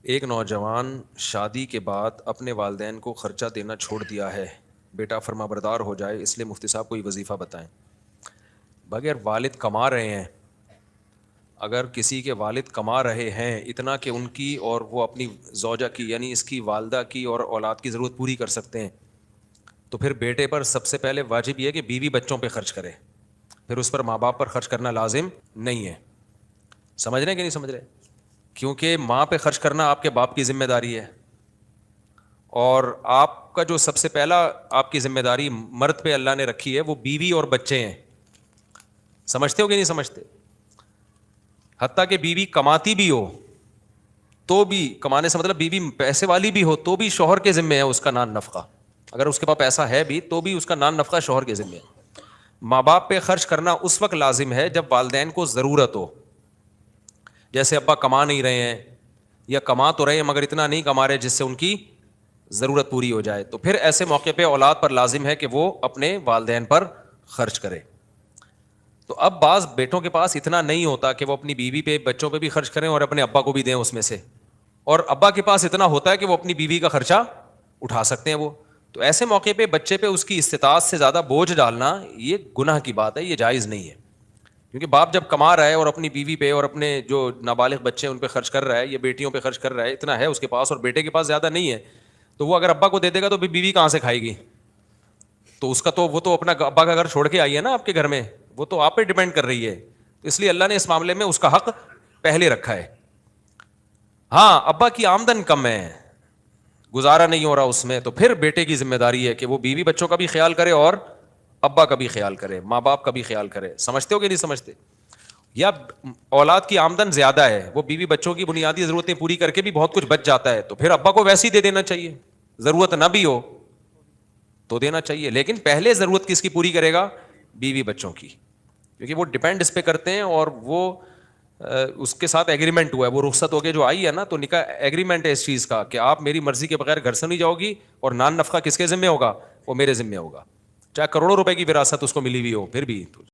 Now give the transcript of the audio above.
ایک نوجوان شادی کے بعد اپنے والدین کو خرچہ دینا چھوڑ دیا ہے، بیٹا فرما بردار ہو جائے، اس لیے مفتی صاحب کوئی وظیفہ بتائیں۔ بغیر والد کما رہے ہیں، اگر کسی کے والد کما رہے ہیں اتنا کہ ان کی اور وہ اپنی زوجہ کی یعنی اس کی والدہ کی اور اولاد کی ضرورت پوری کر سکتے ہیں، تو پھر بیٹے پر سب سے پہلے واجب یہ کہ بیوی بچوں پہ خرچ کرے، پھر اس پر ماں باپ پر خرچ کرنا لازم نہیں ہے۔ سمجھ رہے ہیں کہ نہیں سمجھ رہے؟ کیونکہ ماں پہ خرچ کرنا آپ کے باپ کی ذمہ داری ہے، اور آپ کا جو سب سے پہلا آپ کی ذمہ داری مرد پہ اللہ نے رکھی ہے وہ بیوی اور بچے ہیں۔ سمجھتے ہو کہ نہیں سمجھتے؟ حتیٰ کہ بیوی کماتی بھی ہو تو بھی، کمانے سے مطلب بیوی پیسے والی بھی ہو تو بھی شوہر کے ذمہ ہے اس کا نان نفقہ، اگر اس کے پاس پیسہ ہے بھی تو بھی اس کا نان نفقہ شوہر کے ذمہ ہے۔ ماں باپ پہ خرچ کرنا اس وقت لازم ہے جب والدین کو ضرورت ہو، جیسے ابا کما نہیں رہے ہیں یا کما تو رہے ہیں مگر اتنا نہیں کما رہے جس سے ان کی ضرورت پوری ہو جائے، تو پھر ایسے موقع پہ اولاد پر لازم ہے کہ وہ اپنے والدین پر خرچ کرے۔ تو اب بعض بیٹوں کے پاس اتنا نہیں ہوتا کہ وہ اپنی بیوی پہ بچوں پہ بھی خرچ کریں اور اپنے ابا کو بھی دیں اس میں سے، اور ابا کے پاس اتنا ہوتا ہے کہ وہ اپنی بیوی کا خرچہ اٹھا سکتے ہیں وہ، تو ایسے موقع پہ بچے پہ اس کی استطاعت سے زیادہ بوجھ ڈالنا یہ گناہ کی بات ہے، یہ جائز نہیں ہے۔ کیونکہ باپ جب کما رہا ہے اور اپنی بیوی پہ اور اپنے جو نابالغ بچے ہیں ان پہ خرچ کر رہا ہے یا بیٹیوں پہ خرچ کر رہا ہے، اتنا ہے اس کے پاس اور بیٹے کے پاس زیادہ نہیں ہے، تو وہ اگر ابا کو دے دے گا تو بیوی کہاں سے کھائے گی؟ تو اس کا تو وہ تو اپنا ابا کا گھر چھوڑ کے آئی ہے نا آپ کے گھر میں، وہ تو آپ پہ ڈیپینڈ کر رہی ہے، تو اس لیے اللہ نے اس معاملے میں اس کا حق پہلے رکھا ہے۔ ہاں ابا کی آمدن کم ہے، گزارا نہیں ہو رہا اس میں، تو پھر بیٹے کی ذمہ داری ہے کہ وہ بیوی بچوں کا بھی خیال کرے اور ابا کا بھی خیال کرے، ماں باپ کا بھی خیال کرے۔ سمجھتے ہو کہ نہیں سمجھتے؟ یا اولاد کی آمدن زیادہ ہے، وہ بیوی بچوں کی بنیادی ضرورتیں پوری کر کے بھی بہت کچھ بچ جاتا ہے، تو پھر ابا کو ویسے ہی دے دینا چاہیے، ضرورت نہ بھی ہو تو دینا چاہیے، لیکن پہلے ضرورت کس کی پوری کرے گا؟ بیوی بچوں کی، کیونکہ وہ ڈیپینڈ اس پہ کرتے ہیں، اور وہ اس کے ساتھ ایگریمنٹ ہوا ہے، وہ رخصت ہو کے جو آئی ہے نا، تو نکاح ایگریمنٹ ہے اس چیز کا کہ آپ میری مرضی کے بغیر گھر سے نہیں جاؤ گی، اور نان نفقہ کس کے ذمہ ہوگا؟ وہ میرے ذمہ ہوگا، چاہے کروڑوں روپے کی وراثت اس کو ملی ہوئی ہو پھر بھی۔